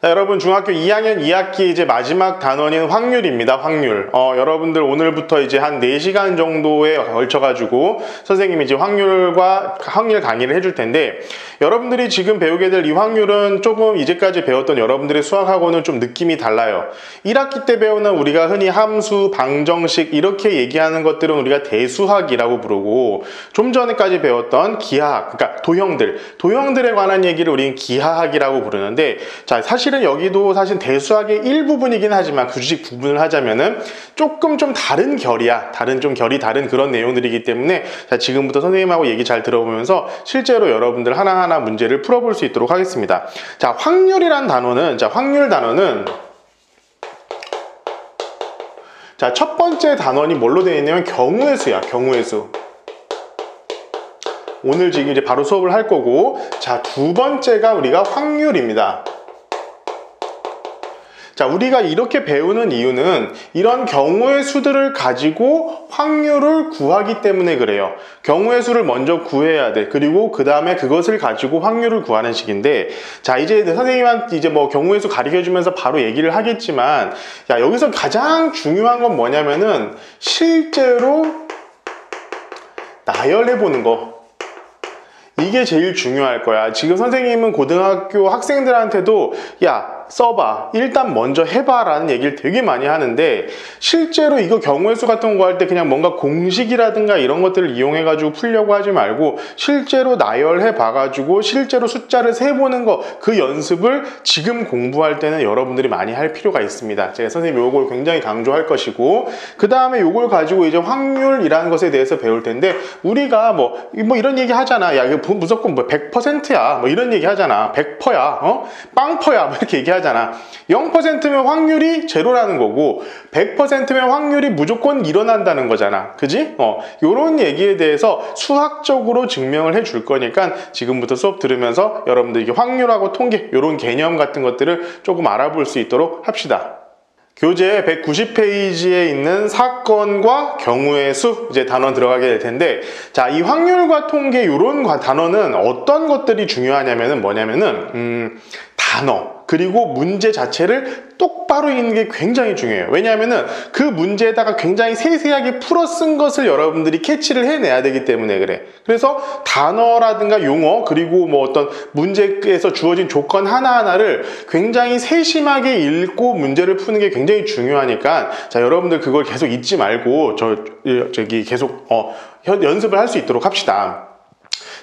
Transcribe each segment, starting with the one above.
자, 여러분 중학교 2학년 2학기 이제 마지막 단원인 확률입니다. 확률. 여러분들 오늘부터 이제 한 4시간 정도에 걸쳐가지고 선생님이 이제 확률 강의를 해줄 텐데, 여러분들이 지금 배우게 될 이 확률은 조금 이제까지 배웠던 여러분들의 수학하고는 좀 느낌이 달라요. 1학기 때 배우는 우리가 흔히 함수, 방정식 이렇게 얘기하는 것들은 우리가 대수학이라고 부르고, 좀 전에까지 배웠던 기하학, 그러니까 도형들에 관한 얘기를 우리는 기하학이라고 부르는데, 자, 사실은 여기도 사실 대수학의 일부분이긴 하지만 굳이 구분을 하자면은 조금 좀 다른 결이야. 결이 다른 그런 내용들이기 때문에, 자, 지금부터 선생님하고 얘기 잘 들어보면서 실제로 여러분들 하나하나 문제를 풀어볼 수 있도록 하겠습니다. 자, 확률이란 단어는, 자, 첫 번째 단원이 뭘로 되어 있냐면 경우의 수야. 경우의 수. 오늘 지금 이제 바로 수업을 할 거고, 자, 두 번째가 우리가 확률입니다. 자, 우리가 이렇게 배우는 이유는 이런 경우의 수들을 가지고 확률을 구하기 때문에 그래요. 경우의 수를 먼저 구해야 돼. 그리고 그 다음에 그것을 가지고 확률을 구하는 식인데, 자, 이제 선생님한테 이제 뭐 경우의 수 가르쳐 주면서 바로 얘기를 하겠지만, 야, 여기서 가장 중요한 건 뭐냐면은 실제로 나열해 보는 거. 이게 제일 중요할 거야. 지금 선생님은 고등학교 학생들한테도 야, 써봐, 일단 먼저 해봐 라는 얘기를 되게 많이 하는데, 실제로 이거 경우의 수 같은 거 할 때 그냥 뭔가 공식이라든가 이런 것들을 이용해 가지고 풀려고 하지 말고 실제로 나열해 봐 가지고 실제로 숫자를 세보는 거, 그 연습을 지금 공부할 때는 여러분들이 많이 할 필요가 있습니다. 제가 선생님이 요걸 굉장히 강조할 것이고, 그 다음에 요걸 가지고 이제 확률이라는 것에 대해서 배울 텐데, 우리가 뭐 이런 얘기 하잖아. 야, 이거 무조건 뭐 100%야 뭐 이런 얘기 하잖아. 100%야 빵퍼야 뭐 이렇게 얘기하잖아. 0%면 확률이 제로라는 거고 100%면 확률이 무조건 일어난다는 거잖아. 그지? 요런 얘기에 대해서 수학적으로 증명을 해줄 거니까 지금부터 수업 들으면서 여러분들 이게 확률하고 통계 요런 개념 같은 것들을 조금 알아볼 수 있도록 합시다. 교재 190페이지에 있는 사건과 경우의 수 이제 단원 들어가게 될 텐데, 자, 이 확률과 통계 요런 단어는 어떤 것들이 중요하냐면은 뭐냐면은 단어 그리고 문제 자체를 똑바로 읽는 게 굉장히 중요해요. 왜냐하면은 그 문제에다가 굉장히 세세하게 풀어 쓴 것을 여러분들이 캐치를 해내야 되기 때문에 그래. 그래서 단어라든가 용어 그리고 뭐 어떤 문제에서 주어진 조건 하나하나를 굉장히 세심하게 읽고 문제를 푸는 게 굉장히 중요하니까, 자, 여러분들 그걸 계속 잊지 말고 저기 계속 연습을 할 수 있도록 합시다.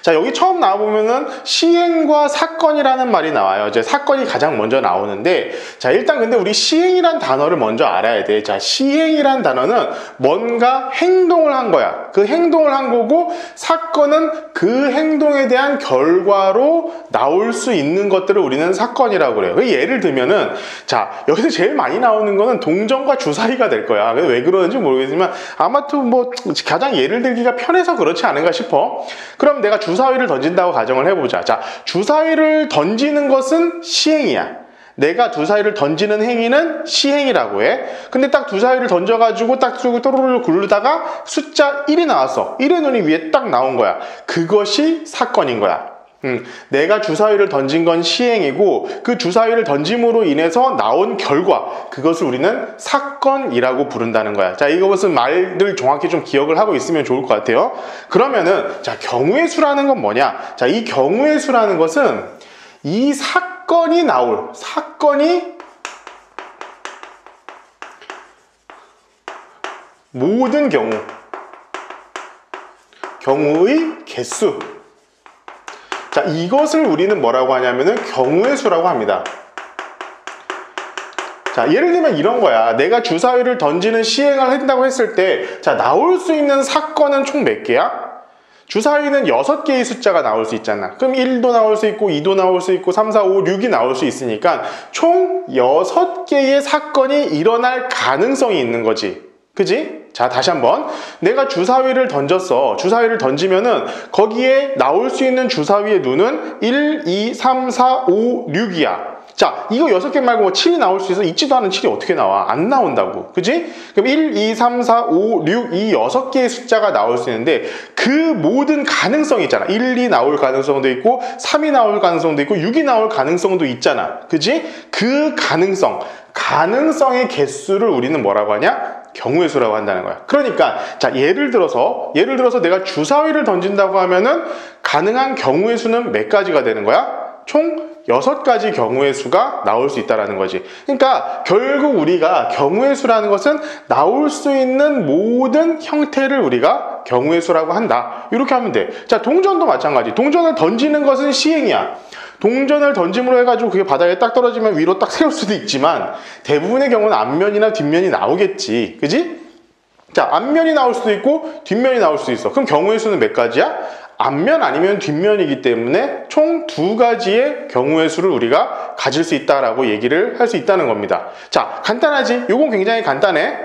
자, 여기 처음 나와보면은 시행과 사건이라는 말이 나와요. 이제 사건이 가장 먼저 나오는데, 자, 일단 근데 우리 시행이란 단어를 먼저 알아야 돼. 자, 시행이란 단어는 뭔가 행동을 한 거야. 그 행동을 한 거고, 사건은 그 행동에 대한 결과로 나올 수 있는 것들을 우리는 사건이라고 그래요. 예를 들면은, 자, 여기서 제일 많이 나오는 거는 동정과 주사위가 될 거야. 왜 그러는지 모르겠지만 아무튼 뭐 가장 예를 들기가 편해서 그렇지 않은가 싶어. 그럼 내가 주사위를 던진다고 가정을 해보자. 자, 주사위를 던지는 것은 시행이야. 내가 주사위를 던지는 행위는 시행이라고 해. 근데 딱 주사위를 던져가지고 딱 쏘고 또르르 굴르다가 숫자 1이 나왔어. 1의 눈이 위에 딱 나온 거야. 그것이 사건인 거야. 내가 주사위를 던진 건 시행이고, 그 주사위를 던짐으로 인해서 나온 결과, 그것을 우리는 사건이라고 부른다는 거야. 자, 이것은 말들 정확히 좀 기억을 하고 있으면 좋을 것 같아요. 그러면은, 자, 경우의 수라는 건 뭐냐? 자, 이 경우의 수라는 것은 이 사건이 모든 경우의 개수. 자, 이것을 우리는 뭐라고 하냐면은 경우의 수라고 합니다. 자, 예를 들면 이런 거야. 내가 주사위를 던지는 시행을 한다고 했을 때, 자, 나올 수 있는 사건은 총 몇 개야? 주사위는 6개의 숫자가 나올 수 있잖아. 그럼 1도 나올 수 있고 2도 나올 수 있고 3, 4, 5, 6이 나올 수 있으니까 총 6개의 사건이 일어날 가능성이 있는 거지. 그지? 자, 다시 한번. 내가 주사위를 던졌어. 주사위를 던지면은 거기에 나올 수 있는 주사위의 눈은 1, 2, 3, 4, 5, 6이야. 자, 이거 6개 말고 뭐 7이 나올 수 있어? 있지도 않은 7이 어떻게 나와? 안 나온다고. 그지? 그럼 1, 2, 3, 4, 5, 6, 이 6개의 숫자가 나올 수 있는데 그 모든 가능성이 있잖아. 1, 2 나올 가능성도 있고 3이 나올 가능성도 있고 6이 나올 가능성도 있잖아. 그지? 그 가능성의 개수를 우리는 뭐라고 하냐? 경우의 수라고 한다는 거야. 그러니까 자, 예를 들어서 내가 주사위를 던진다고 하면은 가능한 경우의 수는 몇 가지가 되는 거야? 총 6가지 경우의 수가 나올 수 있다는 거지. 그러니까 결국 우리가 경우의 수라는 것은 나올 수 있는 모든 형태를 우리가 경우의 수라고 한다. 이렇게 하면 돼. 자, 동전도 마찬가지. 동전을 던지는 것은 시행이야. 동전을 던짐으로 해가지고 그게 바닥에 딱 떨어지면 위로 딱 세울 수도 있지만 대부분의 경우는 앞면이나 뒷면이 나오겠지. 그지? 자, 앞면이 나올 수도 있고 뒷면이 나올 수도 있어. 그럼 경우의 수는 몇 가지야? 앞면 아니면 뒷면이기 때문에 총 2가지의 경우의 수를 우리가 가질 수 있다라고 얘기를 할 수 있다는 겁니다. 자, 간단하지? 요건 굉장히 간단해.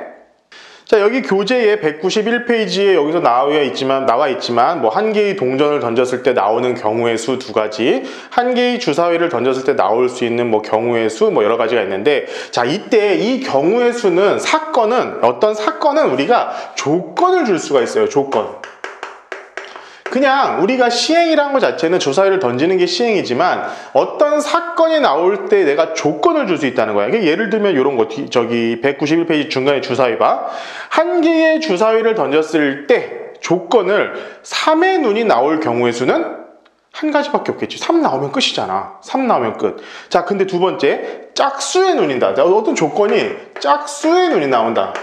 자, 여기 교재에 191페이지에 여기서 나와 있지만 뭐 한 개의 동전을 던졌을 때 나오는 경우의 수 2가지, 한 개의 주사위를 던졌을 때 나올 수 있는 뭐 경우의 수 뭐 여러 가지가 있는데, 자, 이때 이 경우의 수는 어떤 사건은 우리가 조건을 줄 수가 있어요. 조건. 그냥 우리가 시행이라는 것 자체는 주사위를 던지는 게 시행이지만 어떤 사건이 나올 때 내가 조건을 줄 수 있다는 거야. 예를 들면 이런 거, 저기 191페이지 중간에 주사위 봐. 한 개의 주사위를 던졌을 때 조건을 3의 눈이 나올 경우의 수는 한 가지밖에 없겠지. 3 나오면 끝이잖아. 3 나오면 끝. 자, 근데 두 번째, 짝수의 눈이다. 어떤 조건이 짝수의 눈이 나온다.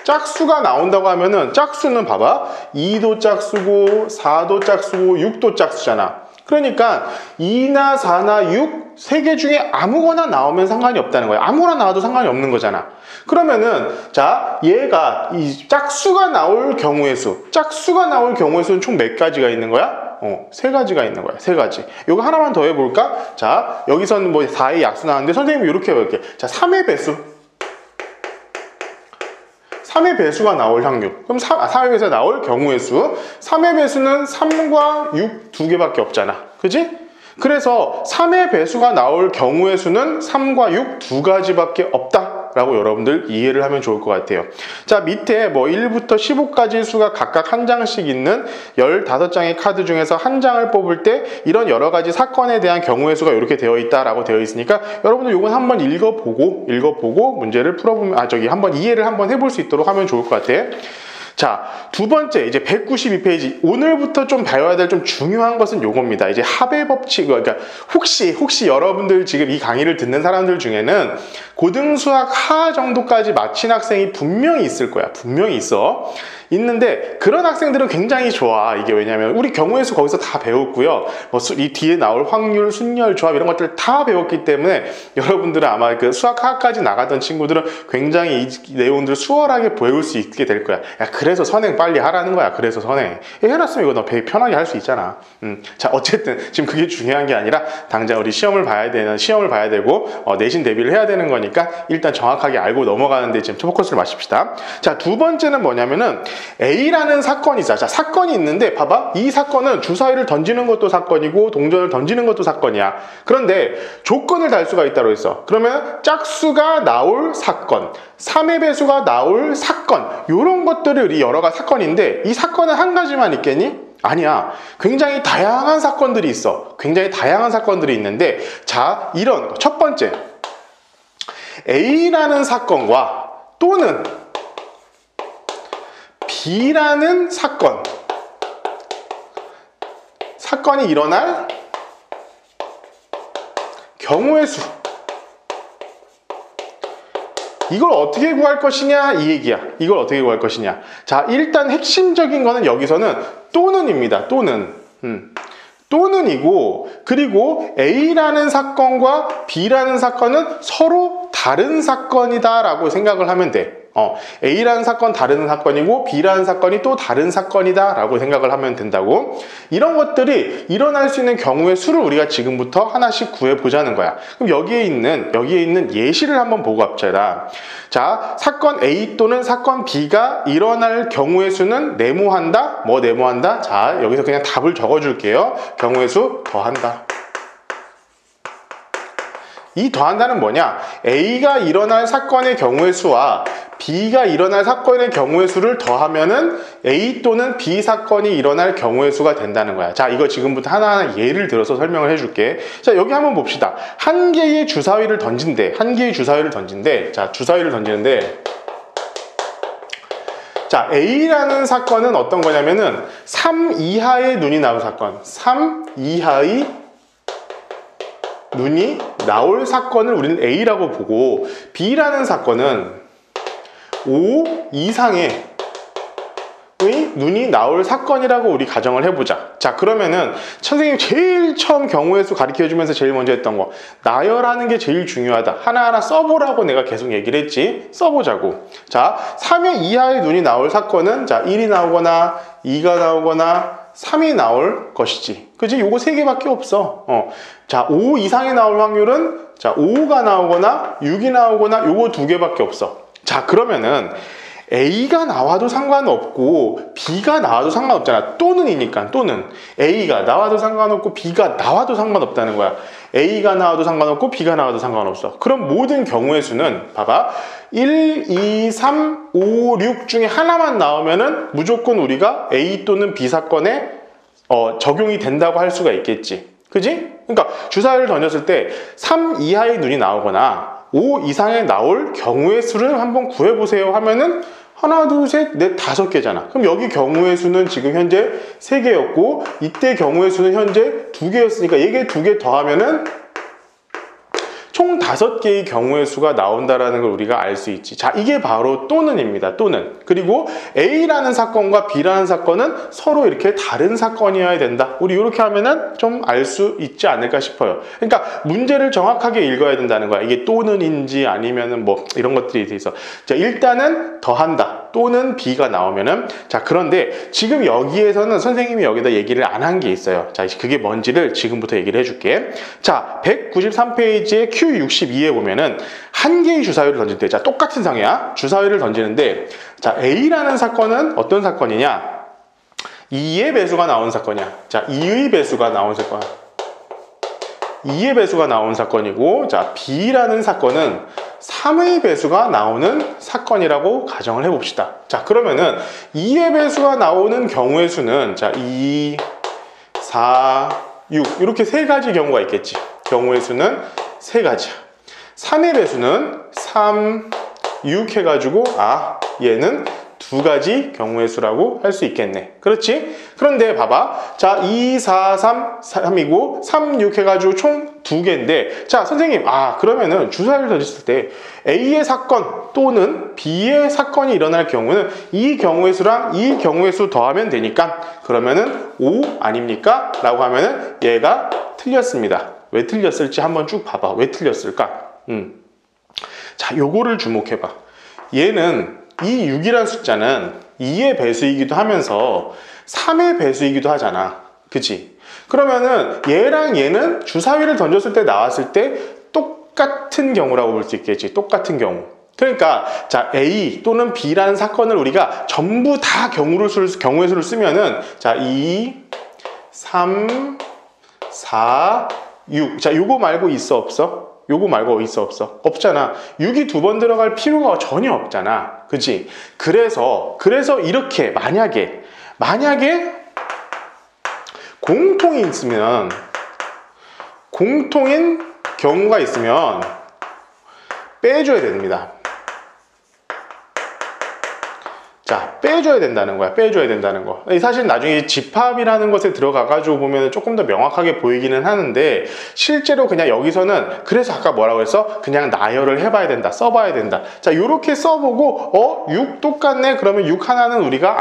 짝수가 나온다고 하면은 짝수는 봐봐. 2도 짝수고 4도 짝수고 6도 짝수잖아. 그러니까 2나 4나 6 세 개 중에 아무거나 나오면 상관이 없다는 거야. 아무거나 나와도 상관이 없는 거잖아. 그러면은 자, 얘가 이 짝수가 나올 경우의 수는 총 몇 가지가 있는 거야? 3가지가 있는 거야. 3가지. 이거 하나만 더 해볼까? 자, 여기서는 뭐 4의 약수 나왔는데 선생님이 이렇게 해볼게. 자, 3의 배수. 3의 배수가 나올 확률. 그럼 3의 배수가 나올 경우의 수. 3의 배수는 3과 6 2개밖에 없잖아. 그지? 그래서 3의 배수가 나올 경우의 수는 3과 6 2가지밖에 없다라고 여러분들 이해를 하면 좋을 것 같아요. 자, 밑에 뭐 1부터 15까지 수가 각각 한 장씩 있는 15장의 카드 중에서 한 장을 뽑을 때 이런 여러 가지 사건에 대한 경우의 수가 이렇게 되어 있다라고 되어 있으니까 여러분들 이건 한번 읽어보고 문제를 풀어보면 한번 이해를 한번 해볼 수 있도록 하면 좋을 것 같아. 자, 두 번째, 이제 192페이지. 오늘부터 좀 배워야 될 좀 중요한 것은 요겁니다. 이제 합의 법칙, 그러니까 혹시 여러분들 지금 이 강의를 듣는 사람들 중에는 고등수학 하 정도까지 마친 학생이 분명히 있을 거야. 분명히 있어. 있는데 그런 학생들은 굉장히 좋아. 이게 왜냐면 우리 경우의 수 거기서 다 배웠고요. 뭐 이 뒤에 나올 확률, 순열, 조합 이런 것들 다 배웠기 때문에 여러분들은 아마 그 수학하까지 나가던 친구들은 굉장히 이 내용들을 수월하게 배울 수 있게 될 거야. 야, 그래서 선행 빨리 하라는 거야. 그래서 선행. 해놨으면 이거 너 편하게 할 수 있잖아. 자, 어쨌든 지금 그게 중요한 게 아니라 당장 우리 시험을 봐야 되고 내신 대비를 해야 되는 거니까 일단 정확하게 알고 넘어가는데 지금 포커스를 맞춥시다. 자, 두 번째는 뭐냐면은 A라는 사건이 있어. 자, 사건이 있는데 봐봐. 이 사건은 주사위를 던지는 것도 사건이고 동전을 던지는 것도 사건이야. 그런데 조건을 달 수가 있다고 했어. 그러면 짝수가 나올 사건, 3의 배수가 나올 사건, 이런 것들이 우리 여러 가지 사건인데 이 사건은 한 가지만 있겠니? 아니야. 굉장히 다양한 사건들이 있어. 굉장히 다양한 사건들이 있는데 자, 이런 거. 첫 번째, A라는 사건과 또는 B라는 사건이 일어날 경우의 수. 이걸 어떻게 구할 것이냐 이 얘기야. 이걸 어떻게 구할 것이냐. 자, 일단 핵심적인 거는 여기서는 또는입니다. 또는이고, 그리고 A라는 사건과 B라는 사건은 서로 다른 사건이다 라고 생각을 하면 돼. A라는 사건 다른 사건이고 B라는 사건이 또 다른 사건이다 라고 생각을 하면 된다고. 이런 것들이 일어날 수 있는 경우의 수를 우리가 지금부터 하나씩 구해보자는 거야. 그럼 여기에 있는 예시를 한번 보고 갑시다. 자, 사건 A 또는 사건 B가 일어날 경우의 수는 네모한다? 뭐 네모한다? 자, 여기서 그냥 답을 적어줄게요. 경우의 수 더한다. 이 더한다는 뭐냐? A가 일어날 사건의 경우의 수와 B가 일어날 사건의 경우의 수를 더하면은 A 또는 B 사건이 일어날 경우의 수가 된다는 거야. 자, 이거 지금부터 하나하나 예를 들어서 설명을 해줄게. 자, 여기 한번 봅시다. 한 개의 주사위를 던진대. 자, 주사위를 던지는데, 자, A라는 사건은 어떤 거냐면은 3 이하의 눈이 나올 사건. 3 이하의 눈이 나올 사건을 우리는 A라고 보고, B라는 사건은 5 이상의 눈이 나올 사건이라고 우리 가정을 해보자. 자, 그러면은 선생님이 제일 처음 경우의 수 가르쳐주면서 제일 먼저 했던 거, 나열하는 게 제일 중요하다. 하나하나 써보라고 내가 계속 얘기를 했지. 써보자고. 자, 3의 이하의 눈이 나올 사건은 자 1이 나오거나 2가 나오거나 3이 나올 것이지. 그치? 요거 3개밖에 없어. 자, 5 이상이 나올 확률은 자 5가 나오거나 6이 나오거나 요거 2개밖에 없어. 자, 그러면은 A가 나와도 상관없고 B가 나와도 상관없잖아. 또는이니까. 또는 A가 나와도 상관없고 B가 나와도 상관없다는 거야. A가 나와도 상관없고 B가 나와도 상관없어. 그럼 모든 경우의 수는 봐봐, 1, 2, 3, 5, 6 중에 하나만 나오면은 무조건 우리가 A 또는 B 사건에 적용이 된다고 할 수가 있겠지. 그지? 그러니까 주사위를 던졌을 때 3 이하의 눈이 나오거나 5 이상에 나올 경우의 수를 한번 구해보세요 하면은 하나, 둘, 셋, 넷, 5개잖아. 그럼 여기 경우의 수는 지금 현재 3개였고 이때 경우의 수는 현재 2개였으니까 이게 2개 더하면은 총 5개의 경우의 수가 나온다라는 걸 우리가 알 수 있지. 자, 이게 바로 또는입니다. 또는. 그리고 A라는 사건과 B라는 사건은 서로 이렇게 다른 사건이어야 된다. 우리 이렇게 하면은 좀 알 수 있지 않을까 싶어요. 그러니까 문제를 정확하게 읽어야 된다는 거야. 이게 또는인지 아니면은 뭐 이런 것들이 돼 있어. 자, 일단은 더한다. 또는 B가 나오면은, 자, 그런데 지금 여기에서는 선생님이 여기다 얘기를 안 한 게 있어요. 자, 그게 뭔지를 지금부터 얘기를 해줄게. 자, 193페이지에 Q62에 보면은 한 개의 주사위를 던질 때, 자, 똑같은 상이야. 주사위를 던지는데, 자, A라는 사건은 어떤 사건이냐? 2의 배수가 나온 사건이야. 자, 2의 배수가 나온 사건. 2의 배수가 나온 사건이고, 자, B라는 사건은 3의 배수가 나오는 사건이라고 가정을 해봅시다. 자, 그러면은 2의 배수가 나오는 경우의 수는 자 2, 4, 6 이렇게 3가지 경우가 있겠지. 경우의 수는 3가지야. 3의 배수는 3, 6 해가지고 얘는 2가지 경우의 수라고 할 수 있겠네. 그렇지? 그런데 봐봐. 자, 2, 4, 3, 3이고 3, 6 해가지고 총 2개인데, 자, 선생님, 그러면은 주사위를 던졌을 때 A의 사건 또는 B의 사건이 일어날 경우는 이 경우의 수랑 이 경우의 수 더하면 되니까 그러면은 5 아닙니까? 라고 하면은 얘가 틀렸습니다. 왜 틀렸을지 한번 쭉 봐봐. 왜 틀렸을까? 자, 요거를 주목해봐. 얘는 이 6이라는 숫자는 2의 배수이기도 하면서 3의 배수이기도 하잖아. 그치? 그러면은 얘랑 얘는 주사위를 던졌을 때 나왔을 때 똑같은 경우라고 볼 수 있겠지. 똑같은 경우. 그러니까 자, A 또는 B라는 사건을 우리가 전부 다 경우의 수를 쓰면은 자, 2, 3, 4, 6. 자, 요거 말고 있어 없어? 요거 말고 있어 없어? 없잖아. 6이 2번 들어갈 필요가 전혀 없잖아. 그치? 그래서 이렇게 만약에 공통인 경우가 있으면 빼줘야 됩니다. 자, 빼줘야 된다는 거야. 빼줘야 된다는 거. 사실 나중에 집합이라는 것에 들어가가지고 보면 조금 더 명확하게 보이기는 하는데, 실제로 그냥 여기서는, 그래서 아까 뭐라고 했어? 그냥 나열을 해봐야 된다. 써봐야 된다. 자, 요렇게 써보고, 6 똑같네? 그러면 6 하나는 우리가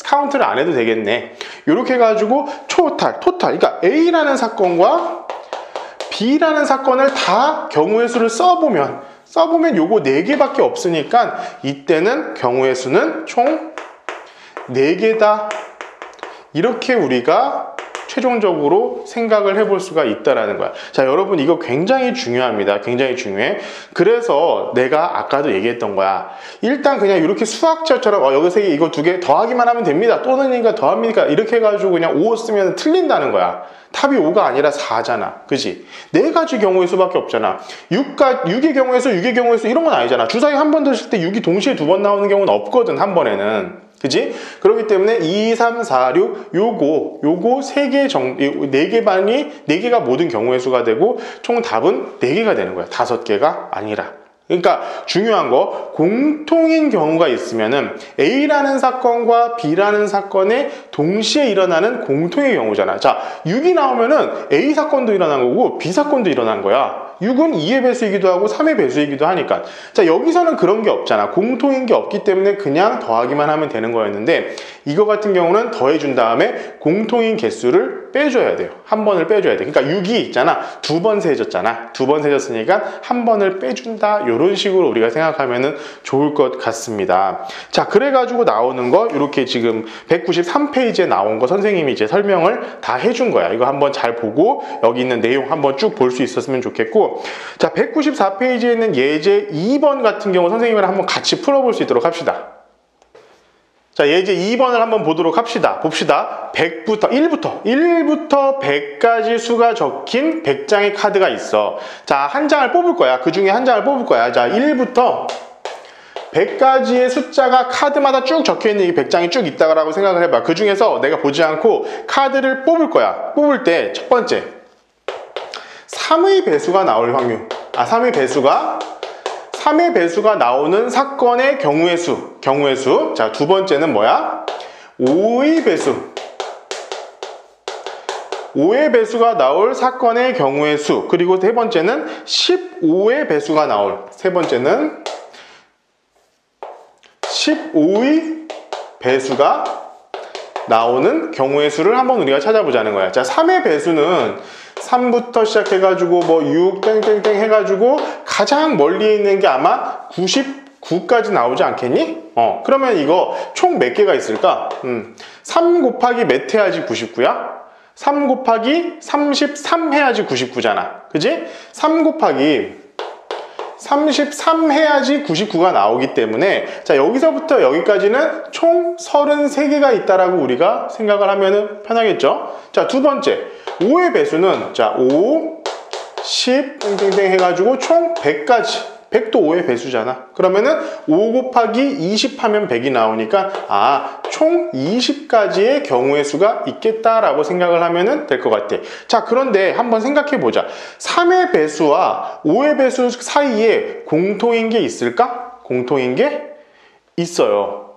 카운트를 안 해도 되겠네. 요렇게 해가지고, 토탈. 그러니까 A라는 사건과 B라는 사건을 다 경우의 수를 써보면 요거 4개밖에 없으니까 이때는 경우의 수는 총 4개다. 이렇게 우리가 최종적으로 생각을 해볼 수가 있다라는 거야. 자, 여러분 이거 굉장히 중요합니다. 굉장히 중요해. 그래서 내가 아까도 얘기했던 거야. 일단 그냥 이렇게 수학자처럼 여기서 이거 두 개 더하기만 하면 됩니다. 또는이니까 더합니까? 이렇게 해가지고 그냥 5 쓰면 틀린다는 거야. 답이 5가 아니라 4잖아. 그지? 네 가지 경우의 수밖에 없잖아. 6의 경우의 수, 6의 경우의 수 이런 건 아니잖아. 주사위 한 번 드실 때 6이 동시에 두 번 나오는 경우는 없거든. 한 번에는. 그지? 그렇기 때문에 2, 3, 4, 6 요거 3개 네 개가 모든 경우의 수가 되고 총 답은 4개가 되는 거야. 5개가 아니라. 그러니까 중요한 거 공통인 경우가 있으면은 A라는 사건과 B라는 사건에 동시에 일어나는 공통의 경우잖아. 자, 6이 나오면은 A 사건도 일어난 거고 B 사건도 일어난 거야. 6은 2의 배수이기도 하고 3의 배수이기도 하니까. 자, 여기서는 그런 게 없잖아. 공통인 게 없기 때문에 그냥 더하기만 하면 되는 거였는데 이거 같은 경우는 더해준 다음에 공통인 개수를 빼줘야 돼요. 한 번을 빼줘야 돼. 그러니까 6이 있잖아. 두 번 세졌잖아. 두 번 세졌으니까 한 번을 빼준다. 이런 식으로 우리가 생각하면 좋을 것 같습니다. 자, 그래가지고 나오는 거 이렇게 지금 193페이지에 나온 거 선생님이 이제 설명을 다 해준 거야. 이거 한번 잘 보고 여기 있는 내용 한번 쭉 볼 수 있었으면 좋겠고, 자, 194페이지에 있는 예제 2번 같은 경우 선생님이랑 한번 같이 풀어볼 수 있도록 합시다. 자, 예제 2번을 한번 보도록 합시다. 봅시다. 1부터 100까지 수가 적힌 100장의 카드가 있어. 자, 한 장을 뽑을 거야. 그 중에 한 장을 뽑을 거야. 자, 1부터 100가지의 숫자가 카드마다 쭉 적혀있는 이 100장이 쭉 있다고 생각을 해봐. 그 중에서 내가 보지 않고 카드를 뽑을 거야. 뽑을 때 첫 번째 3의 배수가 나올 확률. 3의 배수가 나오는 사건의 경우의 수. 자, 두 번째는 뭐야? 5의 배수. 5의 배수가 나올 사건의 경우의 수. 그리고 세 번째는 15의 배수가 나올. 세 번째는 15의 배수가 나오는 경우의 수를 한번 우리가 찾아보자는 거야. 자, 3의 배수는 3부터 시작해가지고 뭐 6 땡땡땡 해가지고 가장 멀리 있는 게 아마 99까지 나오지 않겠니? 그러면 이거 총 몇 개가 있을까? 3 곱하기 몇 해야지 99야? 3 곱하기 33 해야지 99잖아. 그지? 3 곱하기 33 해야지 99가 나오기 때문에, 자, 여기서부터 여기까지는 총 33개가 있다라고 우리가 생각을 하면 편하겠죠? 자, 두 번째 5의 배수는, 자, 5, 10 땡땡땡 해가지고 총 100까지. 100도 5의 배수잖아. 그러면은 5 곱하기 20 하면 100이 나오니까 총 20가지의 경우의 수가 있겠다라고 생각을 하면 될 것 같아. 자, 그런데 한번 생각해 보자. 3의 배수와 5의 배수 사이에 공통인 게 있을까? 공통인 게 있어요.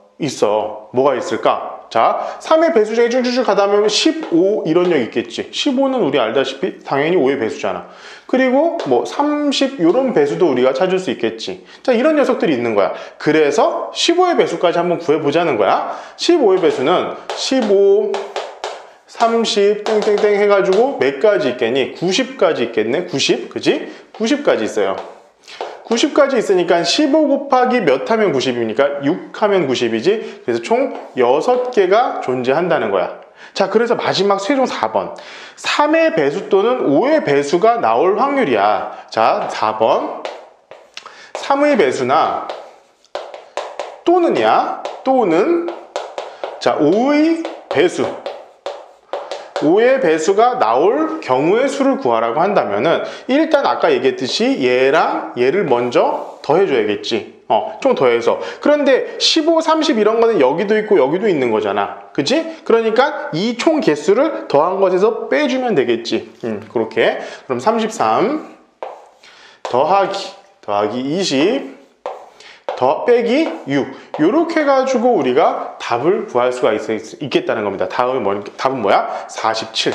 뭐가 있을까? 자, 3의 배수 중에 쭉쭉쭉 가다 보면 15 이런 역 있겠지. 15는 우리 알다시피 당연히 5의 배수잖아. 그리고 뭐 30 이런 배수도 우리가 찾을 수 있겠지. 자, 이런 녀석들이 있는 거야. 그래서 15의 배수까지 한번 구해보자는 거야. 15의 배수는 15, 30 땡땡땡 해가지고 몇 가지 있겠니? 90까지 있겠네. 90, 그지? 90까지 있어요. 90까지 있으니까 15 곱하기 몇 하면 90입니까? 6 하면 90이지. 그래서 총 6개가 존재한다는 거야. 자, 그래서 마지막 최종 4번 3의 배수 또는 5의 배수가 나올 확률이야. 자, 4번 3의 배수나 또는이야. 또는 자, 5의 배수, 5의 배수가 나올 경우의 수를 구하라고 한다면은 일단 아까 얘기했듯이 얘랑 얘를 먼저 더해줘야겠지. 총 더해서. 그런데 15, 30 이런 거는 여기도 있고 여기도 있는 거잖아. 그치? 그러니까 이 총 개수를 더한 것에서 빼주면 되겠지. 그렇게. 그럼 33 더하기 20 더 빼기 6 이렇게 해가지고 우리가 답을 구할 수가 있겠다는 겁니다. 답은 뭐야? 47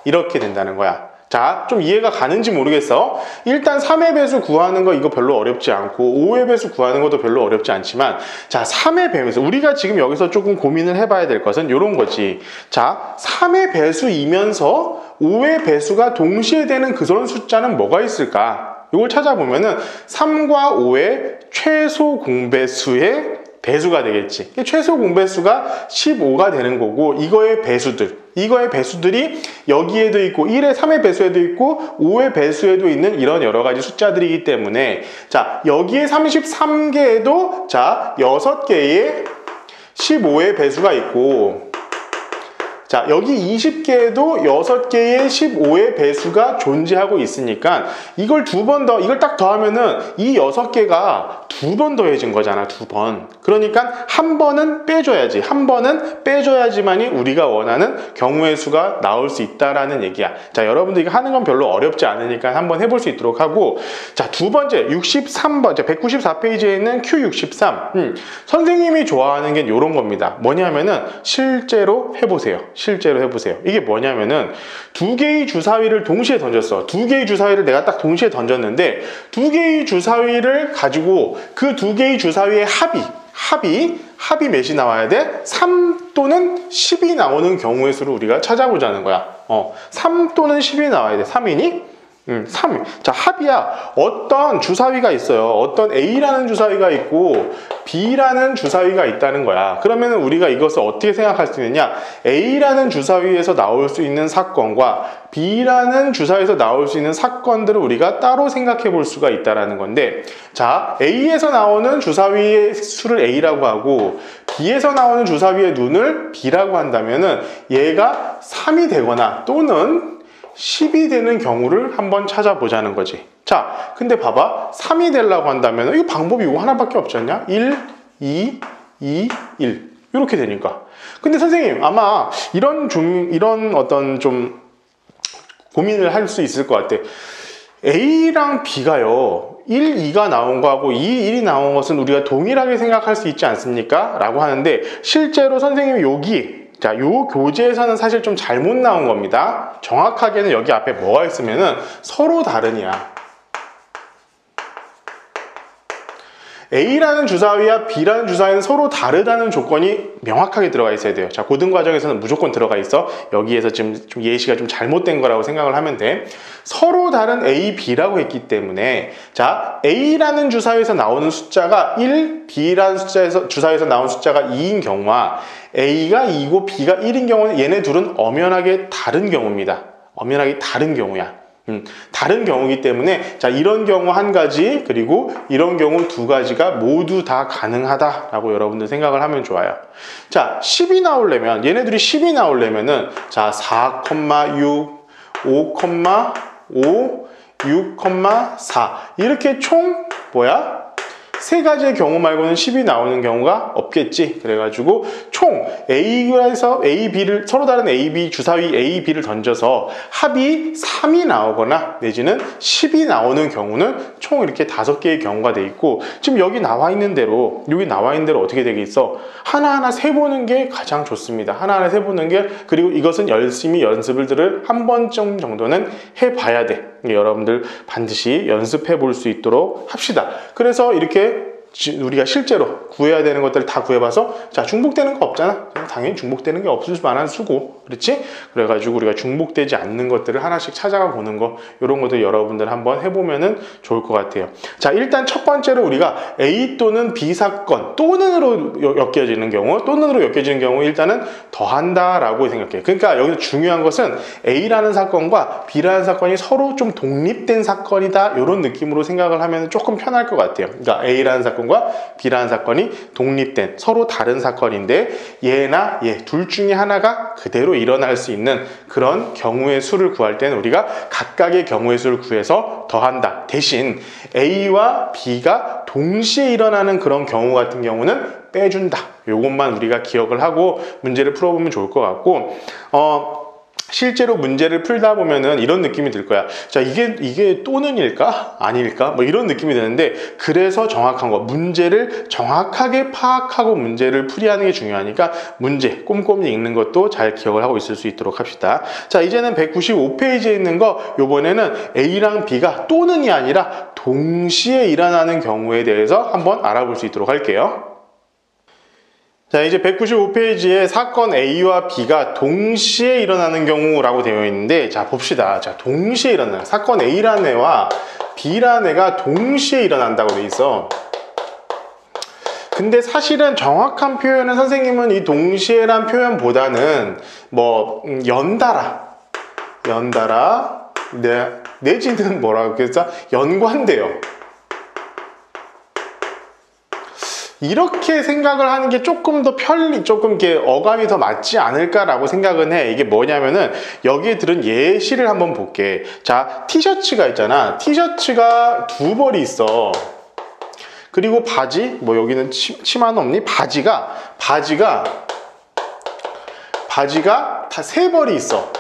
이렇게 된다는 거야. 자, 좀 이해가 가는지 모르겠어. 일단 3의 배수 구하는 거 이거 별로 어렵지 않고 5의 배수 구하는 것도 별로 어렵지 않지만, 자, 3의 배수 우리가 지금 여기서 조금 고민을 해봐야 될 것은 이런 거지. 자, 3의 배수이면서 5의 배수가 동시에 되는 그런 숫자는 뭐가 있을까? 이걸 찾아보면은 3과 5의 최소 공배수의 배수가 되겠지. 최소 공배수가 15가 되는 거고, 이거의 배수들 이거의 배수들이 여기에도 있고 1의 3의 배수에도 있고 5의 배수에도 있는 이런 여러 가지 숫자들이기 때문에 자, 여기에 33개에도 자, 6개의 15의 배수가 있고 자, 여기 20개에도 6개의 15의 배수가 존재하고 있으니까 이걸 두 번 더, 이걸 딱 더하면은 이 6개가 두 번 더해진 거잖아, 두 번. 그러니까 한 번은 빼줘야지. 한 번은 빼줘야지만이 우리가 원하는 경우의 수가 나올 수 있다라는 얘기야. 자, 여러분들 이거 하는 건 별로 어렵지 않으니까 한번 해볼 수 있도록 하고. 자, 두 번째, 63번, 194페이지에 있는 Q63. 선생님이 좋아하는 게 이런 겁니다. 뭐냐면은 실제로 해보세요. 실제로 해보세요. 이게 뭐냐면은 두 개의 주사위를 동시에 던졌어. 두 개의 주사위를 내가 딱 동시에 던졌는데 두 개의 주사위를 가지고 그 두 개의 주사위의 합이 몇이 나와야 돼? 3 또는 10이 나오는 경우의 수를 우리가 찾아보자는 거야. 3 또는 10이 나와야 돼. 3이니? 3. 자, 합이야. 어떤 주사위가 있어요. 어떤 A라는 주사위가 있고 B라는 주사위가 있다는 거야. 그러면 우리가 이것을 어떻게 생각할 수 있느냐? A라는 주사위에서 나올 수 있는 사건과 B라는 주사위에서 나올 수 있는 사건들을 우리가 따로 생각해 볼 수가 있다는 건데, 자, A에서 나오는 주사위의 수를 A라고 하고 B에서 나오는 주사위의 눈을 B라고 한다면은 얘가 3이 되거나 또는 10이 되는 경우를 한번 찾아보자는 거지. 자, 근데 봐봐. 3이 되려고 한다면 이거 방법이 이거 하나밖에 없지 않냐? 1, 2, 2, 1 이렇게 되니까. 근데 선생님 아마 이런 어떤 좀 고민을 할 수 있을 것 같아. A랑 B가요 1, 2가 나온 거하고 2, 1이 나온 것은 우리가 동일하게 생각할 수 있지 않습니까? 라고 하는데 실제로 선생님이 여기 자, 요 교재에서는 사실 좀 잘못 나온 겁니다. 정확하게는 여기 앞에 뭐가 있으면은 서로 다른이야. A라는 주사위와 B라는 주사위는 서로 다르다는 조건이 명확하게 들어가 있어야 돼요. 자, 고등과정에서는 무조건 들어가 있어. 여기에서 지금 좀 예시가 좀 잘못된 거라고 생각을 하면 돼. 서로 다른 A, B라고 했기 때문에 자, A라는 주사위에서 나오는 숫자가 1, B라는 주사위에서 나온 숫자가 2인 경우와 A가 2고 B가 1인 경우는 얘네 둘은 엄연하게 다른 경우입니다. 엄연하게 다른 경우야. 다른 경우이기 때문에 자, 이런 경우 한 가지 그리고 이런 경우 두 가지가 모두 다 가능하다라고 여러분들 생각을 하면 좋아요. 자, 10이 나오려면 얘네들이 10이 나오려면은 자, 4,6 5,5 6,4 이렇게 총 뭐야? 세 가지의 경우 말고는 10이 나오는 경우가 없겠지. 그래가지고 총 A에서 A, B를 서로 다른 A, B 주사위 A, B를 던져서 합이 3이 나오거나 내지는 10이 나오는 경우는 총 이렇게 5개의 경우가 돼 있고 지금 여기 나와 있는 대로 어떻게 되겠어? 하나하나 세보는 게 가장 좋습니다. 하나하나 세보는 게 그리고 이것은 열심히 연습을 한 번쯤 정도는 해봐야 돼. 여러분들 반드시 연습해 볼 수 있도록 합시다. 그래서 이렇게 우리가 실제로 구해야 되는 것들을 다 구해봐서 자, 중복되는 거 없잖아. 당연히 중복되는 게 없을 만한 수고, 그렇지? 그래가지고 우리가 중복되지 않는 것들을 하나씩 찾아가 보는 거, 이런 것들 여러분들 한번 해보면은 좋을 것 같아요. 자, 일단 첫 번째로 우리가 A 또는 B 사건 또는으로 엮여지는 경우 일단은 더한다라고 생각해요. 그러니까 여기서 중요한 것은 A라는 사건과 B라는 사건이 서로 좀 독립된 사건이다, 이런 느낌으로 생각을 하면 조금 편할 것 같아요. 그러니까 A라는 사건과 B라는 사건이 독립된 서로 다른 사건인데 얘나 얘 둘 중에 하나가 그대로 일어날 수 있는 그런 경우의 수를 구할 때는 우리가 각각의 경우의 수를 구해서 더한다. 대신 A와 B가 동시에 일어나는 그런 경우 같은 경우는 빼준다. 요것만 우리가 기억을 하고 문제를 풀어보면 좋을 것 같고 실제로 문제를 풀다 보면은 이런 느낌이 들 거야. 자, 이게 또는일까? 아닐까? 뭐 이런 느낌이 드는데, 그래서 정확한 거, 문제를 정확하게 파악하고 문제를 풀이하는 게 중요하니까 문제 꼼꼼히 읽는 것도 잘 기억을 하고 있을 수 있도록 합시다. 자, 이제는 195페이지에 있는 거, 요번에는 A랑 B가 또는이 아니라 동시에 일어나는 경우에 대해서 한번 알아볼 수 있도록 할게요. 자, 이제 195페이지에 사건 A와 B가 동시에 일어나는 경우라고 되어 있는데, 자, 봅시다. 자, 동시에 일어나는 사건 A라는 애와 B라는 애가 동시에 일어난다고 되어 있어. 근데 사실은 정확한 표현은 선생님은 이 동시에란 표현보다는 뭐 연달아 내지는 뭐라고 그랬죠? 연관돼요. 이렇게 생각을 하는 게 조금 더 조금 이렇게 어감이 더 맞지 않을까라고 생각은 해. 이게 뭐냐면은 여기에 들은 예시를 한번 볼게. 자, 티셔츠가 있잖아. 티셔츠가 두 벌이 있어. 그리고 바지, 뭐 여기는 치마는 없니? 바지가 다 세 벌이 있어.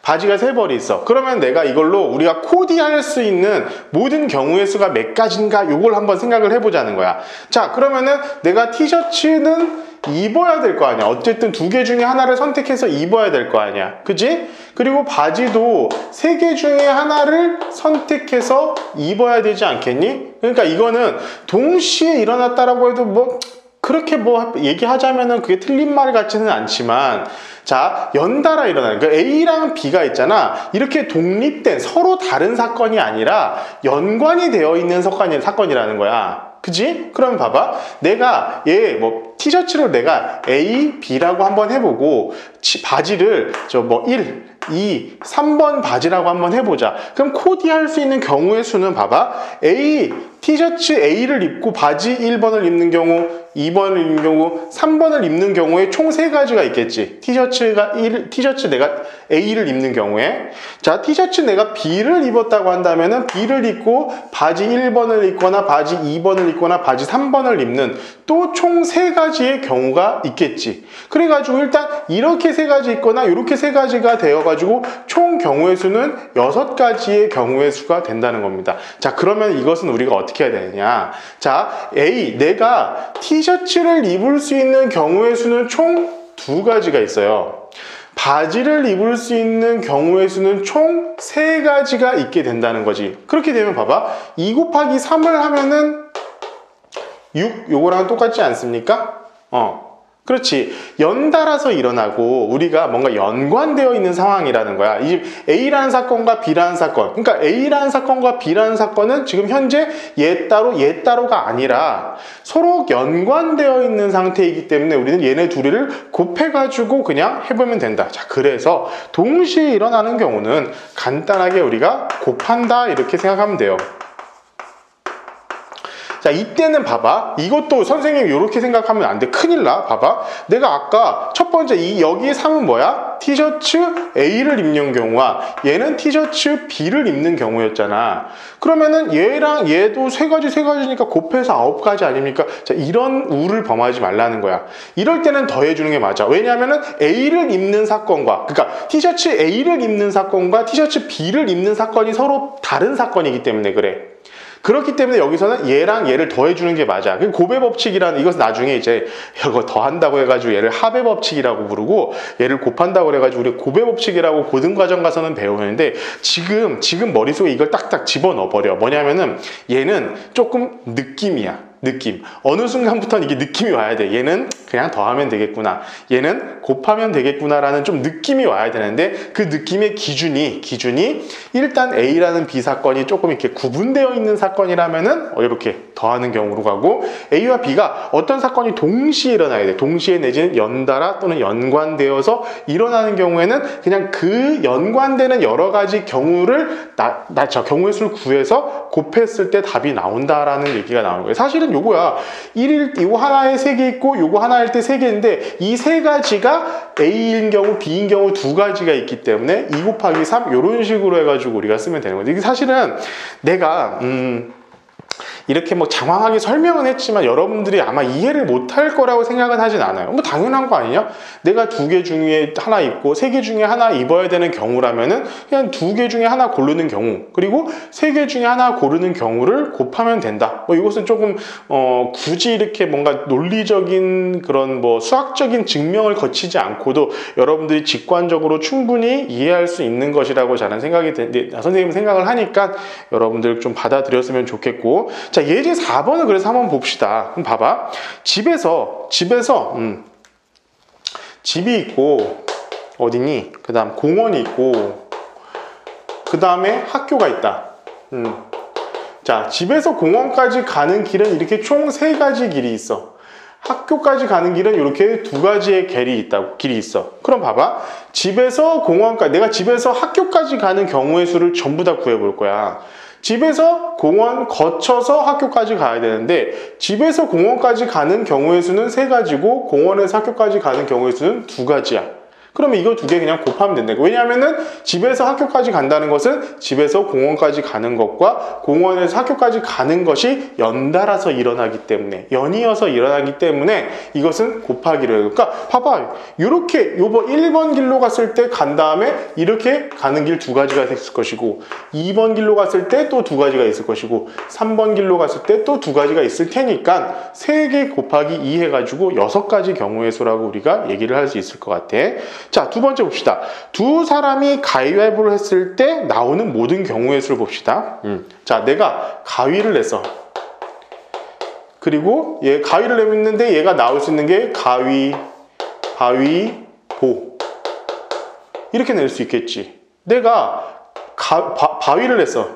바지가 세 벌이 있어. 그러면 내가 이걸로 우리가 코디할 수 있는 모든 경우의 수가 몇 가지인가 요걸 한번 생각을 해보자는 거야. 자, 그러면은 내가 티셔츠는 입어야 될 거 아니야. 어쨌든 두 개 중에 하나를 선택해서 입어야 될 거 아니야. 그지? 그리고 바지도 세 개 중에 하나를 선택해서 입어야 되지 않겠니? 그러니까 이거는 동시에 일어났다라고 해도 뭐 그렇게 뭐 얘기하자면은 그게 틀린 말 같지는 않지만, 자, 연달아 일어나는, 그러니까 A랑 B가 있잖아. 이렇게 독립된 서로 다른 사건이 아니라 연관이 되어 있는 사건이라는 거야. 그지? 그러면 봐봐. 내가 티셔츠를 내가 A, B라고 한번 해보고 바지를 1, 2, 3번 바지라고 한번 해보자. 그럼 코디할 수 있는 경우의 수는 봐봐. 티셔츠 A를 입고 바지 1번을 입는 경우, 2번을 입는 경우, 3번을 입는 경우에 총 3가지가 있겠지. 티셔츠 내가 A를 입는 경우에. 자, 티셔츠 내가 B를 입었다고 한다면은 B를 입고 바지 1번을 입거나 바지 2번을 입거나 바지 3번을 입는 또 총 3가지의 경우가 있겠지. 그래가지고 일단 이렇게 3가지 있거나 이렇게 3가지가 되어가지고 총 경우의 수는 6가지의 경우의 수가 된다는 겁니다. 자, 그러면 이것은 우리가 어떻게 해야 되느냐. 자, 내가 티셔츠를 입을 수 있는 경우의 수는 총 2가지가 있어요. 바지를 입을 수 있는 경우의 수는 총 3가지가 있게 된다는 거지. 그렇게 되면 봐봐. 2 곱하기 3을 하면은 6, 요거랑 똑같지 않습니까? 그렇지. 연달아서 일어나고 우리가 뭔가 연관되어 있는 상황이라는 거야. 이 A라는 사건과 B라는 사건. 그러니까 A라는 사건과 B라는 사건은 지금 현재 얘 따로가 아니라 서로 연관되어 있는 상태이기 때문에 우리는 얘네 둘이를 곱해가지고 그냥 해보면 된다. 자, 그래서 동시에 일어나는 경우는 간단하게 우리가 곱한다 이렇게 생각하면 돼요. 자, 이때는 봐봐. 이것도 선생님이 이렇게 생각하면 안 돼. 큰일 나. 봐봐. 내가 아까 첫 번째 여기에 3은 뭐야? 티셔츠 A를 입는 경우와 얘는 티셔츠 B를 입는 경우였잖아. 그러면은 얘랑 얘도 3가지니까 곱해서 9가지 아닙니까? 자, 이런 우를 범하지 말라는 거야. 이럴 때는 더해주는 게 맞아. 왜냐하면은 A를 입는 사건과, 그러니까 티셔츠 A를 입는 사건과 티셔츠 B를 입는 사건이 서로 다른 사건이기 때문에 그래. 그렇기 때문에 여기서는 얘랑 얘를 더해주는 게 맞아. 곱의 법칙이라는, 이것은 나중에 이제 이거 더한다고 해가지고 얘를 합의 법칙이라고 부르고 얘를 곱한다고 해가지고 우리 곱의 법칙이라고 고등과정 가서는 배우는데 지금 머릿속에 이걸 딱딱 집어넣어버려. 뭐냐면은 얘는 조금 느낌이야. 느낌. 어느 순간부터는 이게 느낌이 와야 돼. 얘는 그냥 더하면 되겠구나. 얘는 곱하면 되겠구나라는 좀 느낌이 와야 되는데 그 느낌의 기준이 일단 A라는 B 사건이 조금 이렇게 구분되어 있는 사건이라면은 이렇게 더하는 경우로 가고 A와 B가 어떤 사건이 동시에 일어나야 돼. 동시에 내지는 연달아 또는 연관되어서 일어나는 경우에는 그냥 그 연관되는 여러 가지 경우를 경우의 수를 구해서 곱했을 때 답이 나온다라는 얘기가 나오는 거예요. 사실은 요거야. 요거 하나에 3개 있고 요거 하나일 때 3개인데 이 3가지가 A인 경우 B인 경우 2가지가 있기 때문에 2 곱하기 3 요런 식으로 해가지고 우리가 쓰면 되는 거죠. 이게 사실은 내가 이렇게 뭐 장황하게 설명은 했지만 여러분들이 아마 이해를 못할 거라고 생각은 하진 않아요. 뭐 당연한 거 아니냐? 내가 2개 중에 하나 입고 3개 중에 하나 입어야 되는 경우라면은 그냥 2개 중에 하나 고르는 경우, 그리고 3개 중에 하나 고르는 경우를 곱하면 된다. 뭐 이것은 조금 굳이 이렇게 뭔가 논리적인 그런 뭐 수학적인 증명을 거치지 않고도 여러분들이 직관적으로 충분히 이해할 수 있는 것이라고 저는 생각이 선생님은 생각을 하니까 여러분들 좀 받아들였으면 좋겠고. 자, 예제 4번을 그래서 한번 봅시다. 그럼 봐봐. 집에서 집이 있고 어디니? 그 다음 공원이 있고 그 다음에 학교가 있다. 자, 집에서 공원까지 가는 길은 이렇게 총 3가지 길이 있어. 학교까지 가는 길은 이렇게 2가지의 길이 있어. 그럼 봐봐. 집에서 공원까지, 내가 집에서 학교까지 가는 경우의 수를 전부 다 구해볼 거야. 집에서 공원 거쳐서 학교까지 가야 되는데 집에서 공원까지 가는 경우의 수는 3가지고 공원에서 학교까지 가는 경우의 수는 2가지야. 그러면 이거 2개 그냥 곱하면 된다. 왜냐하면은 집에서 학교까지 간다는 것은 집에서 공원까지 가는 것과 공원에서 학교까지 가는 것이 연달아서 일어나기 때문에, 연이어서 일어나기 때문에 이것은 곱하기로 해요. 그러니까 봐봐. 이렇게 요번 1번 길로 갔을 때 간 다음에 이렇게 가는 길 2가지가 있을 것이고 2번 길로 갔을 때 또 2가지가 있을 것이고 3번 길로 갔을 때 또 2가지가 있을 테니까 3개 곱하기 2 해가지고 6가지 경우의 수라고 우리가 얘기를 할 수 있을 것 같아. 자, 2번째 봅시다. 2 사람이 가위바위보를 했을 때 나오는 모든 경우의 수를 봅시다. 자, 내가 가위를 냈어. 그리고 얘 가위를 내는데 얘가 나올 수 있는 게 가위, 바위, 보. 이렇게 낼 수 있겠지. 내가 바위를 냈어.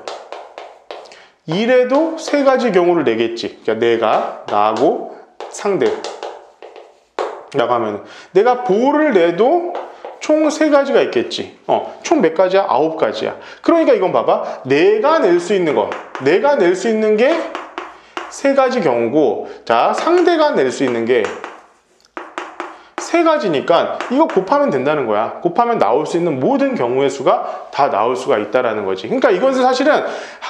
이래도 3가지 경우를 내겠지. 그러니까 내가, 나하고 상대. 라고 하면 내가 보를 내도 총 3가지가 있겠지. 총 몇 가지야? 9가지야. 그러니까 이건 봐봐. 내가 낼 수 있는 거. 내가 낼 수 있는 게 3가지 경우고, 자, 상대가 낼 수 있는 게 3가지니까 이거 곱하면 된다는 거야. 곱하면 나올 수 있는 모든 경우의 수가 다 나올 수가 있다라는 거지. 그러니까 이것은 사실은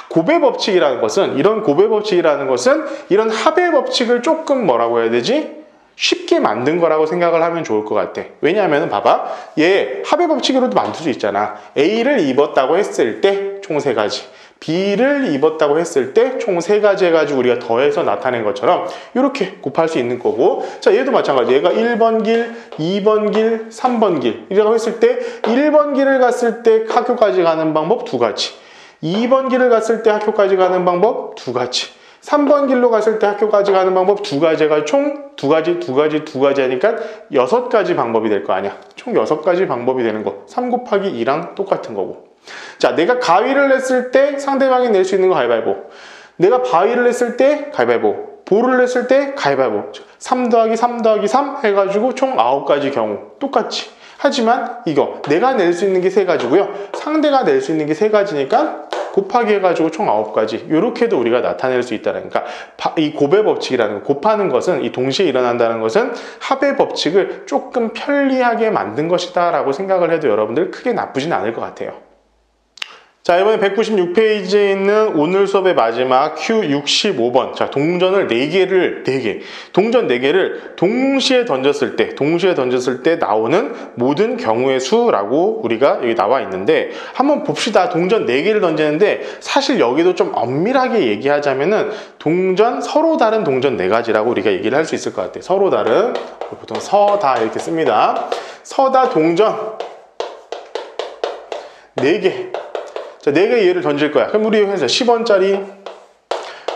곱의 법칙이라는 것은, 이런 곱의 법칙이라는 것은 이런 합의 법칙을 조금 뭐라고 해야 되지? 쉽게 만든 거라고 생각을 하면 좋을 것 같아. 왜냐하면 봐봐. 얘 합의 법칙으로도 만들 수 있잖아. A를 입었다고 했을 때 총 3가지. B를 입었다고 했을 때 총 3가지 해가지고 우리가 더해서 나타낸 것처럼 이렇게 곱할 수 있는 거고, 자, 얘도 마찬가지. 얘가 1번 길, 2번 길, 3번 길 이라고 했을 때 1번 길을 갔을 때 학교까지 가는 방법 2가지, 2번 길을 갔을 때 학교까지 가는 방법 2가지, 3번 길로 갔을 때 학교까지 가는 방법 2가지가 총 2가지 하니까 6가지 방법이 될 거 아니야. 총 6가지 방법이 되는 거. 3 곱하기 2랑 똑같은 거고. 자, 내가 가위를 냈을 때 상대방이 낼 수 있는 거 가위바위보. 내가 바위를 냈을 때 가위바위보. 볼을 냈을 때 가위바위보. 3 더하기 3 더하기 3 해가지고 총 9가지 경우. 똑같이. 하지만 이거 내가 낼 수 있는 게 3가지고요. 상대가 낼 수 있는 게 3가지니까 곱하기 해가지고 총 9가지. 이렇게도 우리가 나타낼 수 있다는 거니까 이 곱의 법칙이라는 거, 곱하는 것은, 이 동시에 일어난다는 것은 합의 법칙을 조금 편리하게 만든 것이다 라고 생각을 해도 여러분들 크게 나쁘진 않을 것 같아요. 자, 이번에 196페이지에 있는 오늘 수업의 마지막 Q65번. 자, 동전을 4개, 동전 4개를 동시에 던졌을 때 나오는 모든 경우의 수라고 우리가 여기 나와 있는데, 한번 봅시다. 동전 4개를 던지는데, 사실 여기도 좀 엄밀하게 얘기하자면은 서로 다른 동전 4가지라고 우리가 얘기를 할 수 있을 것 같아요. 서로 다른, 보통 서다 이렇게 씁니다. 서다 동전 4개. 자, 4개의 예를 던질 거야. 그럼 우리 회사 10원짜리,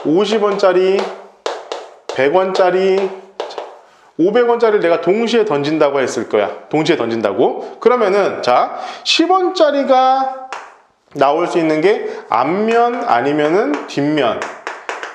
50원짜리, 100원짜리, 500원짜리를 내가 동시에 던진다고 했을 거야. 동시에 던진다고. 그러면은, 자, 10원짜리가 나올 수 있는 게 앞면 아니면은 뒷면.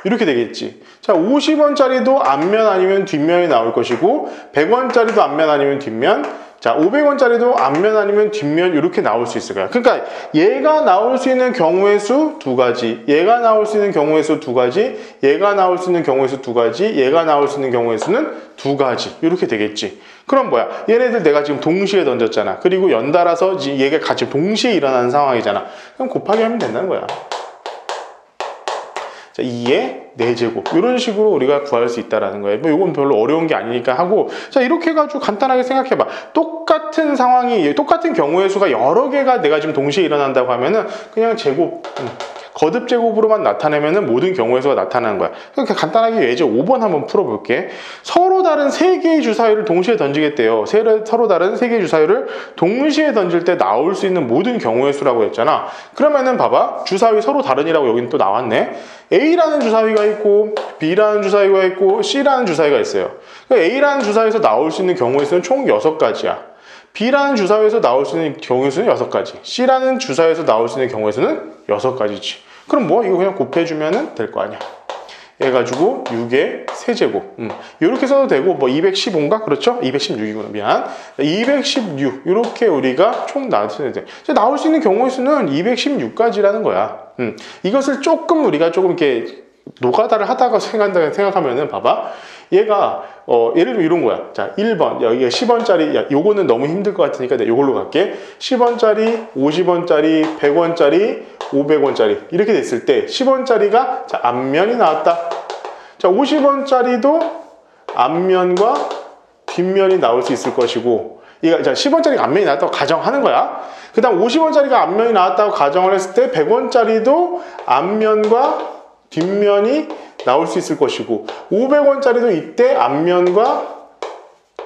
이렇게 되겠지. 자, 50원짜리도 앞면 아니면 뒷면이 나올 것이고, 100원짜리도 앞면 아니면 뒷면, 자, 500원짜리도 앞면 아니면 뒷면 이렇게 나올 수 있을 거야. 그러니까 얘가 나올 수 있는 경우의 수 2가지, 얘가 나올 수 있는 경우의 수 2가지, 얘가 나올 수 있는 경우의 수 2가지, 얘가 나올 수 있는 경우의 수는 2가지. 이렇게 되겠지. 그럼 뭐야? 얘네들 내가 지금 동시에 던졌잖아. 그리고 연달아서 얘가 같이 동시에 일어나는 상황이잖아. 그럼 곱하기 하면 된다는 거야. 자, 2의 4제곱. 이런 식으로 우리가 구할 수 있다는 거예요. 뭐 이건 별로 어려운 게 아니니까 하고. 자, 이렇게 해가지고 간단하게 생각해봐. 똑같은 상황이, 똑같은 경우의 수가 여러 개가 내가 지금 동시에 일어난다고 하면은 그냥 제곱, 거듭 제곱으로만 나타내면은 모든 경우의 수가 나타나는 거야. 그러니까 간단하게 예제 5번 한번 풀어볼게. 서로 다른 3개의 주사위를 동시에 던지겠대요. 서로 다른 3개의 주사위를 동시에 던질 때 나올 수 있는 모든 경우의 수라고 했잖아. 그러면은 봐봐. 주사위 서로 다른이라고 여기는 또 나왔네. A라는 주사위가 있고, B라는 주사위가 있고, C라는 주사위가 있어요. 그러니까 A라는 주사위에서 나올 수 있는 경우의 수는 총 6가지야. B라는 주사위에서 나올 수 있는 경우의 수는 6가지. C라는 주사위에서 나올 수 있는 경우의 수는 6가지지. 그럼 뭐 이거 그냥 곱해주면 될 거 아니야. 해가지고 6의 세제곱 이렇게 써도 되고 뭐 215인가? 그렇죠? 216이구나 미안. 216 이렇게 우리가 총 나왔을 때 나올 수 있는 경우의 수는 216가지라는 거야. 이것을 조금 우리가 조금 이렇게 노가다를 하다가 생각하면은 봐봐. 얘가 예를 들면 이런 거야. 자, 1번 여기 10원짜리 야, 요거는 너무 힘들 것 같으니까 내가 요걸로 갈게. 10원짜리, 50원짜리, 100원짜리, 500원짜리 이렇게 됐을 때 10원짜리가 자, 앞면이 나왔다. 자, 50원짜리도 앞면과 뒷면이 나올 수 있을 것이고 이거 자, 10원짜리가 앞면이 나왔다고 가정하는 거야. 그 다음 50원짜리가 앞면이 나왔다고 가정을 했을 때 100원짜리도 앞면과 뒷면이 나올 수 있을 것이고 500원짜리도 이때 앞면과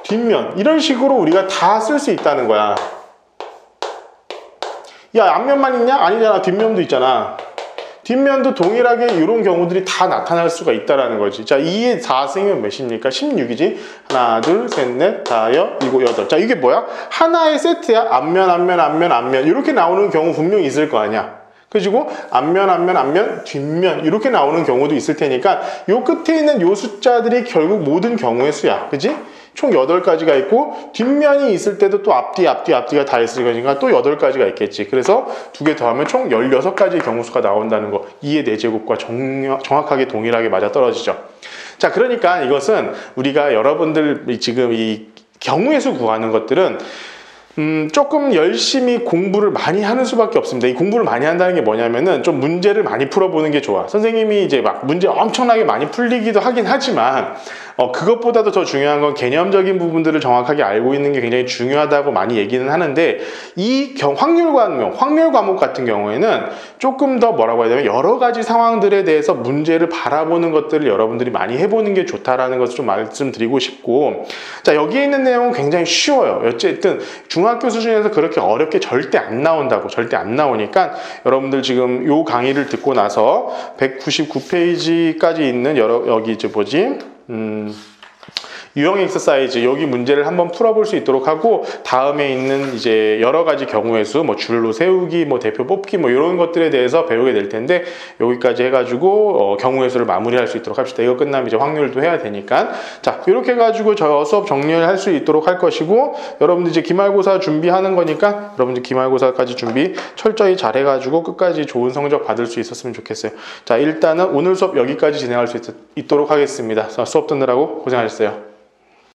뒷면 이런 식으로 우리가 다 쓸 수 있다는 거야. 야, 앞면만 있냐? 아니잖아. 뒷면도 있잖아. 뒷면도 동일하게 이런 경우들이 다 나타날 수가 있다는 거지. 자, 2의 4승이면 몇입니까? 16이지. 하나, 둘, 셋, 넷, 다섯, 일곱, 여덟. 자, 이게 뭐야? 하나의 세트야. 앞면 이렇게 나오는 경우 분명히 있을 거 아니야. 그리고 앞면, 뒷면 이렇게 나오는 경우도 있을 테니까 요 끝에 있는 요 숫자들이 결국 모든 경우의 수야. 그지? 총 8가지가 있고 뒷면이 있을 때도 또 앞뒤가 다 있을 거니까 또 8가지가 있겠지. 그래서 2개 더하면 총 16가지의 경우수가 나온다는 거. 2의 4제곱과 정확하게 동일하게 맞아떨어지죠. 자, 그러니까 이것은 우리가 여러분들 지금 이 경우의 수 구하는 것들은 조금 열심히 공부를 많이 하는 수밖에 없습니다. 이 공부를 많이 한다는 게 뭐냐면은 좀 문제를 많이 풀어보는 게 좋아. 선생님이 이제 막 문제 엄청나게 많이 풀리기도 하긴 하지만 그것보다도 더 중요한 건 개념적인 부분들을 정확하게 알고 있는 게 굉장히 중요하다고 많이 얘기는 하는데 이 확률 과목 같은 경우에는 조금 더 뭐라고 해야 되면 여러 가지 상황들에 대해서 문제를 바라보는 것들을 여러분들이 많이 해보는 게 좋다라는 것을 좀 말씀드리고 싶고 자, 여기에 있는 내용은 굉장히 쉬워요. 어쨌든 중학교 수준에서 그렇게 어렵게 절대 안 나오니까 여러분들 지금 요 강의를 듣고 나서 199페이지까지 있는 여기 이제 유형 엑서사이즈 여기 문제를 한번 풀어볼 수 있도록 하고 다음에 있는 이제 여러 가지 경우의 수 뭐 줄로 세우기 뭐 대표 뽑기 뭐 이런 것들에 대해서 배우게 될 텐데 여기까지 해가지고 경우의 수를 마무리할 수 있도록 합시다. 이거 끝나면 이제 확률도 해야 되니까 자 이렇게 해가지고 저 수업 정리를 할 수 있도록 할 것이고 여러분들 이제 기말고사 준비하는 거니까 여러분들 기말고사까지 준비 철저히 잘 해가지고 끝까지 좋은 성적 받을 수 있었으면 좋겠어요. 자 일단은 오늘 수업 여기까지 진행할 수 있도록 하겠습니다. 수업 듣느라고 고생하셨어요.